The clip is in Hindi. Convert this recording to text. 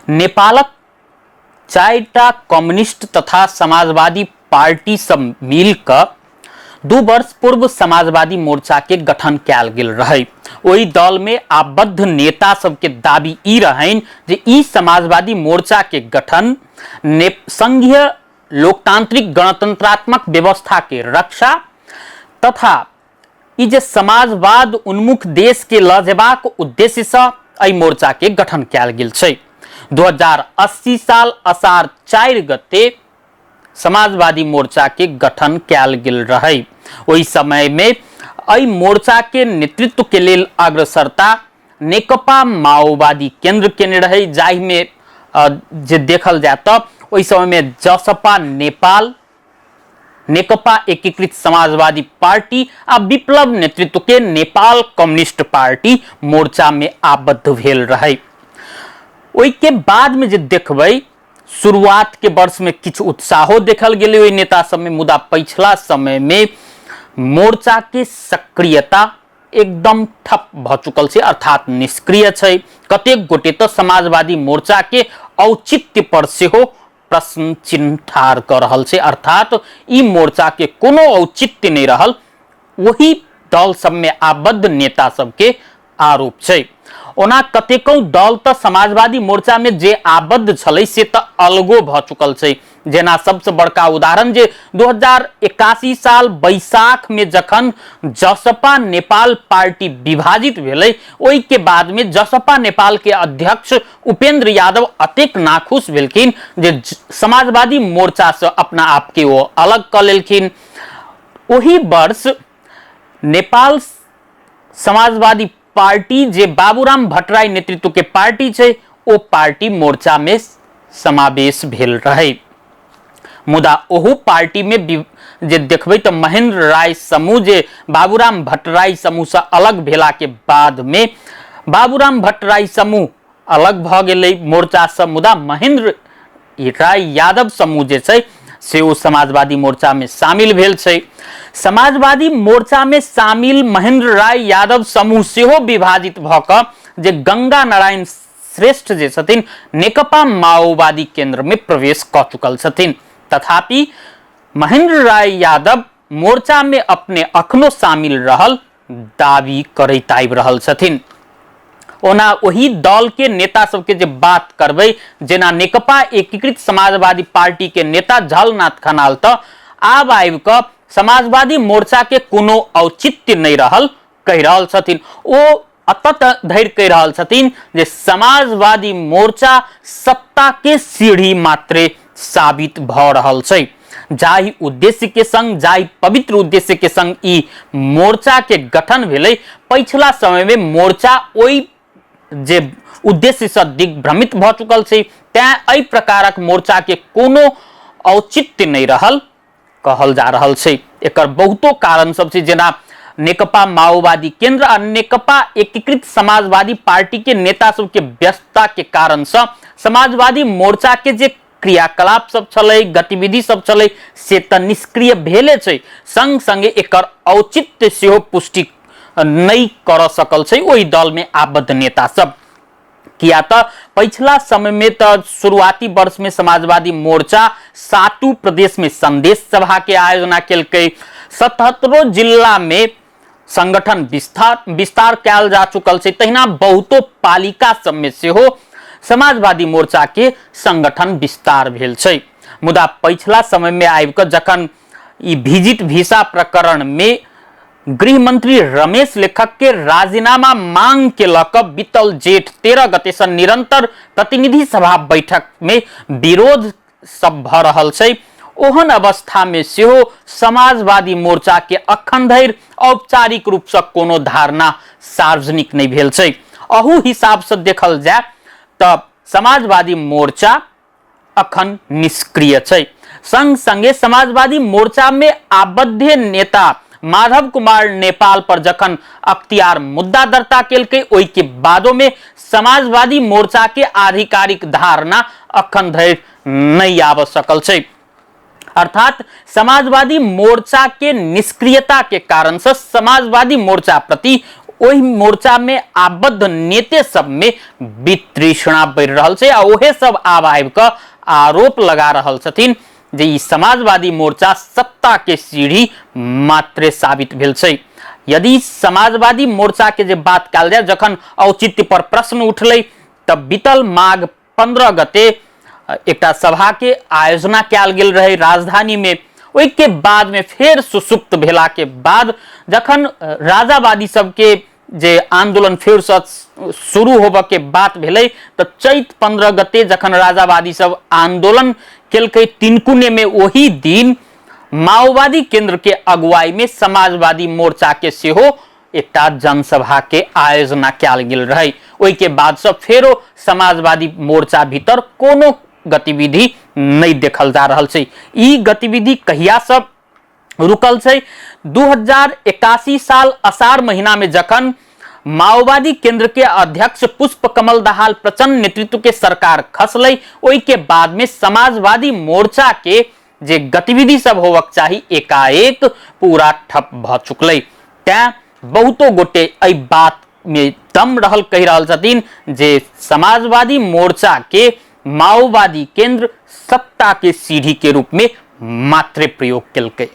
नेपालक 4टा कम्युनिस्ट तथा समाजवादी पार्टी सब मिलकर 2 वर्ष पूर्व समाजवादी मोर्चा के गठन कैल गेल रहे। ओई दल में आबद्ध नेता सबके दाबी ई रहन जे ई समाजवादी मोर्चा के गठन संघीय लोकतांत्रिक गणतंत्रात्मक व्यवस्था के रक्षा तथा ई जे समाजवाद उन्मुख देश के ल जेबाक उद्देश्य से एहि मोर्चा के गठन कैल गेल छै। 2080 साल असार 4 गते समाजवादी मोर्चा के गठन कैल गेल रहे। ओहि समय में एहि मोर्चा के नेतृत्व के लेल अग्रसरता नेकपा माओवादी केंद्र केने रहे, जाहि में जे देखल जाए तो ओहि समय में जसपा नेपाल, नेकपा एकीकृत समाजवादी पार्टी आ विप्लव नेतृत्व के नेपाल कम्युनिस्ट पार्टी मोर्चा में आबद्ध भेल रहे। ओहि के बाद में जे देखबै शुरुआत के वर्ष में किछ उत्साहो देखल गेलै ओहि नेता सब में, मुदा पिछला समय में मोर्चा के सक्रियता एकदम ठप भ चुकल छै, अर्थात निष्क्रिय छै। कतेक गोटे तो समाजवादी मोर्चा के औचित्य पर सेहो प्रश्न चिन्ह ठाड़ कर रहल छै, अर्थात ई मोर्चा के कोनो औचित्य नहीं रहल, वही दल सब में आबद्ध नेता सब के आरोप छै। ओना कतेकों दल तो समाजवादी मोर्चा में जे आबद्ध छलै से तो अलगो भ चुकल छै। जेना सबसे बड़का उदाहरण जे 2081 साल बैसाख में जखन जसपा नेपाल पार्टी विभाजित भेलै, ओहि के बाद में जसपा नेपाल के अध्यक्ष उपेंद्र यादव अतेक नाखुश भेलखिन जे समाजवादी मोर्चा से अपना आप के वो अलग क लेलखिन। ओही वर्ष नेपाल समाजवादी पार्टी जे बाबूराम भट्टराई नेतृत्व के पार्टी छै, ओ पार्टी मोर्चा में समावेश भेल रहे। मुदा ओहू पार्टी में जे देखबै तो महेंद्र राय समूह जे बाबूराम भट्टराई समूह से अलग भेला के बाद में बाबूराम भट्टराई समूह अलग भ गेलै मोर्चा से, मुदा महेंद्र राय यादव समूह जे छै से ओ समाजवादी मोर्चा में शामिल भेल छै। समाजवादी मोर्चा में शामिल महेंद्र राय यादव समूह सेहो विभाजित भ क जे गंगा नारायण श्रेष्ठ जे छथिन नेकपा माओवादी केंद्र में प्रवेश क चुकल छथिन। तथापि महेंद्र राय यादव मोर्चा में अपने अखनो शामिल रहल दावी करैत आबि रहल छथिन। ओना वही दल के नेता सबके जे बात करबै, जेना नेकपा एकीकृत समाजवादी पार्टी के नेता झलनाथ खनाल तो आब आबि क समाजवादी मोर्चा के कोनो औचित्य नहीं रहल कह रहल छथिन। ओ अतत धैर्य कह रहल छथिन जे समाजवादी मोर्चा सत्ता के सीढ़ी मात्रे साबित भ रहल छै। जाहि उद्देश्य के संग, जाहि पवित्र उद्देश्य के संग ई मोर्चा के गठन भेलै, पिछला समय में मोर्चा ओई जे उद्देश्य से दिग्भ्रमित भ चुकल छै, तैं एहि प्रकारक मोर्चा के कोनो औचित्य नहीं रहल कहल जा रहल छै। एकर बहुतो कारण सब छै, जेना नेकपा माओवादी केंद्र आ नेकपा एकीकृत समाजवादी पार्टी के नेता सब के व्यस्तता के कारण से समाजवादी मोर्चा के जे क्रियाकलाप सब छलै, गतिविधि सब छलै, से त निष्क्रिय भेले छै। संग संगे एकर औचित्य सेहो पुष्टि नहीं कर सकल छै ओहि दल में आबद्ध नेता सब। किया तो पिछला समय में तो शुरुआती वर्ष में समाजवादी मोर्चा 7 प्रदेश में संदेश सभा के आयोजना केलकै, 77 जिला में संगठन विस्तार कैल जा चुकल छै। तहिना बहुतो पालिका सब में सेहो समाजवादी मोर्चा के संगठन विस्तार भेल छै। मुदा पिछला समय में आबि क जखन ई विजिट वीसा प्रकरण में गृह मंत्री रमेश लेखक के राजीनामा मांग के लक बीतल जेठ 13 गते से निरंतर प्रतिनिधि सभा बैठक में विरोध सब भ रहल छै। ओहन अवस्था में सेहो समाजवादी मोर्चा के अखन धरि औपचारिक रूप से कोनो धारणा सार्वजनिक नहीं भेल छै। अहू हिसाब से देखल जाए तो समाजवादी मोर्चा अखन निष्क्रिय छै। संग संगे समाजवादी मोर्चा में आबद्ध नेता माधव कुमार नेपाल पर जखन अख्तियार मुद्दा दर्ता केलकै, ओहि के बादो में समाजवादी मोर्चा के आधिकारिक धारणा अखन धरि नहीं आब सकल छै। अर्थात समाजवादी मोर्चा के निष्क्रियता के कारण से समाजवादी मोर्चा प्रति ओहि मोर्चा में आबद्ध नेते सब में वितृष्णा बढ़ रहल छै आ ओहे सब आब आबि कऽ आरोप लगा रहल छथिन जे ई समाजवादी मोर्चा सत्ता के सीढ़ी मात्र साबित भेल छै। यदि समाजवादी मोर्चा के जे बात कल जाए, जखन औचित्य पर प्रश्न उठलै तब बीतल माघ 15 गते एक सभा के आयोजना कयल गेल रहे राजधानी में। ओहि के बाद में फिर सुसुप्त भेला के बाद जखन राजावादी सबके जे आंदोलन फिर से शुरू होबे के बात भेलै तो चैत 15 गते जखन राजावादी सब आंदोलन केलकै तिनकुने में, वही दिन माओवादी केंद्र के अगुवाई में समाजवादी मोर्चा के सेहो एक जनसभा के आयोजना कयल गेल रहे। ओहि के बाद से फेरो समाजवादी मोर्चा भीतर कोनो गतिविधि नहीं देखल जा रहल छै। ई गतिविधि कहिया सब रुकल छै? 2081 साल अषाढ़ महीना में जखन माओवादी केंद्र के अध्यक्ष पुष्प कमल दाहाल प्रचंड नेतृत्व के सरकार खसलै, ओहि के बाद में समाजवादी मोर्चा के जे गतिविधि सब होवक चाही एकाएक पूरा ठप भ चुकलै। तैं बहुतो गोटे एहि बात में दम रहल कहि रहल छथिन जे समाजवादी मोर्चा के माओवादी केंद्र सत्ता के सीढ़ी के रूप में मात्र प्रयोग केलकै।